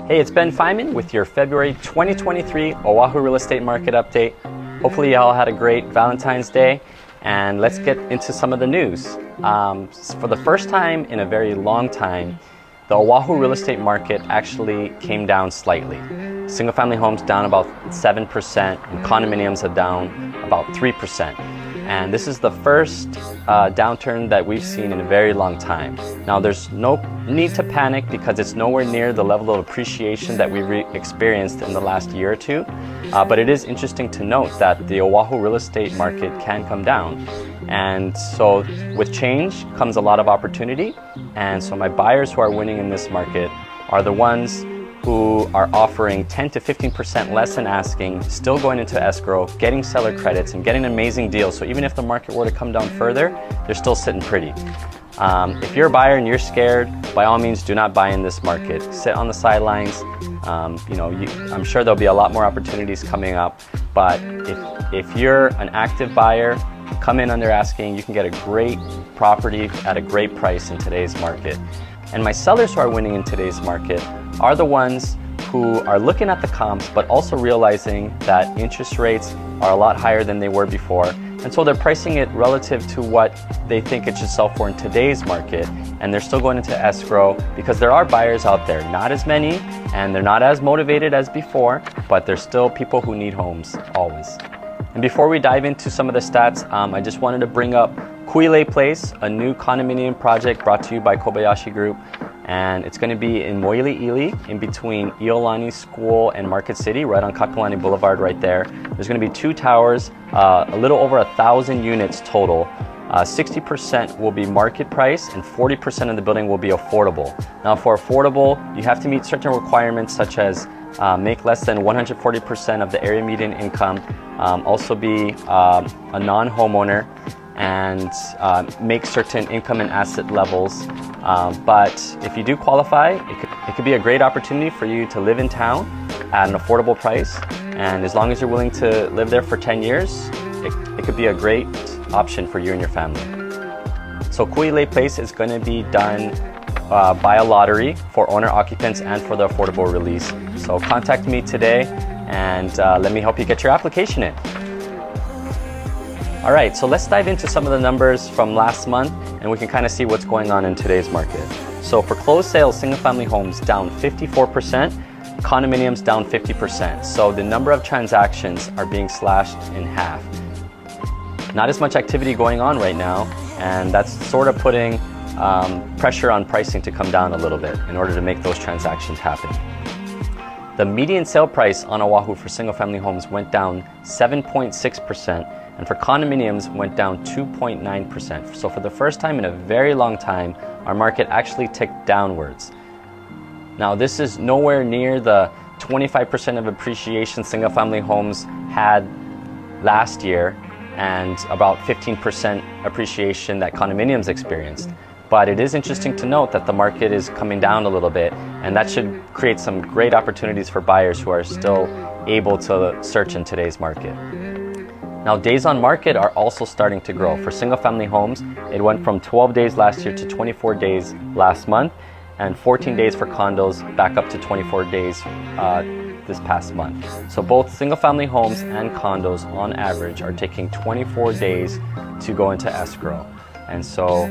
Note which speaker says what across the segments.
Speaker 1: Hey, it's Ben Feynman with your February 2023 Oahu real estate market update. Hopefully y'all had a great Valentine's Day, and let's get into some of the news. For the first time in a very long time, the Oahu real estate market actually came down slightly. Single-family homes down about 7% and condominiums are down about 3%. And this is the first downturn that we've seen in a very long time. Now, there's no need to panic because it's nowhere near the level of appreciation that we experienced in the last year or two. But it is interesting to note that the Oahu real estate market can come down. And so with change comes a lot of opportunity. And so my buyers who are winning in this market are the ones who are offering 10 to 15% less than asking, still going into escrow, getting seller credits, and getting amazing deals. So even if the market were to come down further, they're still sitting pretty. If you're a buyer and you're scared, by all means, do not buy in this market. Sit on the sidelines. I'm sure there'll be a lot more opportunities coming up. But if you're an active buyer, come in under asking. You can get a great property at a great price in today's market. And my sellers who are winning in today's market are the ones who are looking at the comps, but also realizing that interest rates are a lot higher than they were before. And so they're pricing it relative to what they think it should sell for in today's market. And they're still going into escrow because there are buyers out there, not as many, and they're not as motivated as before, but there's still people who need homes always. And before we dive into some of the stats, I just wanted to bring up Kuilei Place, a new condominium project brought to you by Kobayashi Group. And it's going to be in Moiliili, in between Iolani School and Market City, right on Kakalani Boulevard right there. There's going to be 2 towers, a little over 1,000 units total. 60% will be market price and 40% of the building will be affordable. Now for affordable, you have to meet certain requirements such as make less than 140% of the area median income, also be a non-homeowner, and make certain income and asset levels. But if you do qualify, it could be a great opportunity for you to live in town at an affordable price. And as long as you're willing to live there for 10 years, it could be a great option for you and your family. So Kuilei Place is going to be done by a lottery for owner occupants and for the affordable release. So contact me today and let me help you get your application in. All right, so let's dive into some of the numbers from last month and we can kind of see what's going on in today's market. So for closed sales, single-family homes down 54%, condominiums down 50%. So the number of transactions are being slashed in half. Not as much activity going on right now, and that's sort of putting pressure on pricing to come down a little bit in order to make those transactions happen. The median sale price on Oahu for single-family homes went down 7.6%, and for condominiums went down 2.9%. So for the first time in a very long time, our market actually ticked downwards. Now this is nowhere near the 25% of appreciation single-family homes had last year and about 15% appreciation that condominiums experienced. But it is interesting to note that the market is coming down a little bit, and that should create some great opportunities for buyers who are still able to search in today's market. Now, days on market are also starting to grow. For single-family homes, it went from 12 days last year to 24 days last month, and 14 days for condos, back up to 24 days this past month. So both single-family homes and condos, on average, are taking 24 days to go into escrow. And so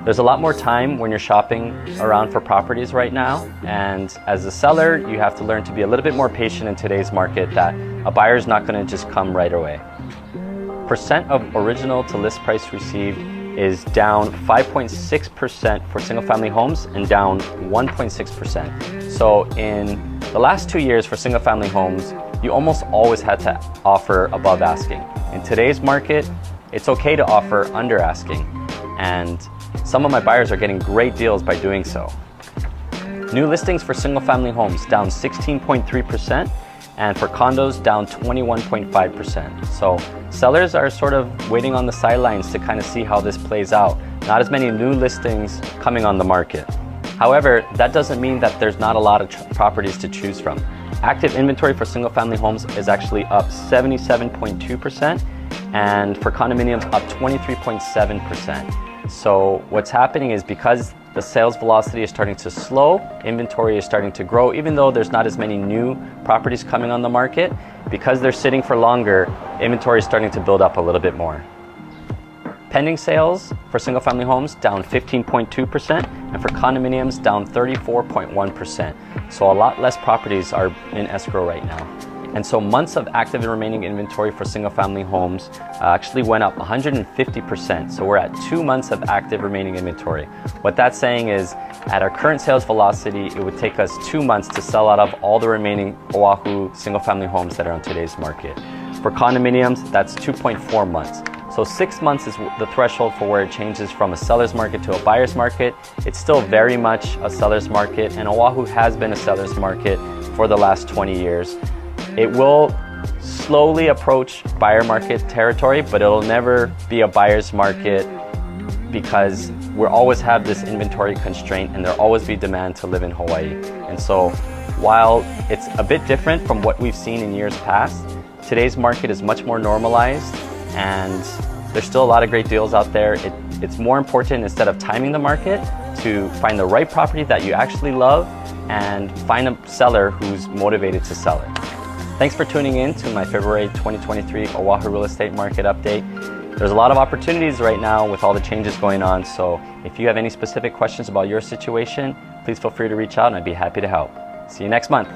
Speaker 1: there's a lot more time when you're shopping around for properties right now. And as a seller, you have to learn to be a little bit more patient in today's market, that a buyer's not going to just come right away. Percent of original to list price received is down 5.6% for single-family homes and down 1.6%. So in the last 2 years for single-family homes, you almost always had to offer above asking. In today's market, it's okay to offer under asking, and some of my buyers are getting great deals by doing so. New listings for single-family homes down 16.3%, and for condos down 21.5%. So sellers are sort of waiting on the sidelines to kind of see how this plays out. Not as many new listings coming on the market. However, that doesn't mean that there's not a lot of properties to choose from. Active inventory for single-family homes is actually up 77.2%, and for condominiums up 23.7%. So what's happening is, because the sales velocity is starting to slow, inventory is starting to grow, even though there's not as many new properties coming on the market. Because they're sitting for longer, inventory is starting to build up a little bit more. Pending sales for single-family homes down 15.2%, and for condominiums down 34.1%. So a lot less properties are in escrow right now. And so months of active and remaining inventory for single-family homes actually went up 150%. So we're at 2 months of active remaining inventory. What that's saying is, at our current sales velocity, it would take us 2 months to sell out of all the remaining Oahu single-family homes that are on today's market. For condominiums, that's 2.4 months. So 6 months is the threshold for where it changes from a seller's market to a buyer's market. It's still very much a seller's market, and Oahu has been a seller's market for the last 20 years. It will slowly approach buyer market territory, but it'll never be a buyer's market because we'll always have this inventory constraint and there'll always be demand to live in Hawaii. And so while it's a bit different from what we've seen in years past, today's market is much more normalized and there's still a lot of great deals out there. It's more important, instead of timing the market, to find the right property that you actually love and find a seller who's motivated to sell it. Thanks for tuning in to my February 2023 Oahu real estate market update. There's a lot of opportunities right now with all the changes going on, so if you have any specific questions about your situation, please feel free to reach out and I'd be happy to help. See you next month.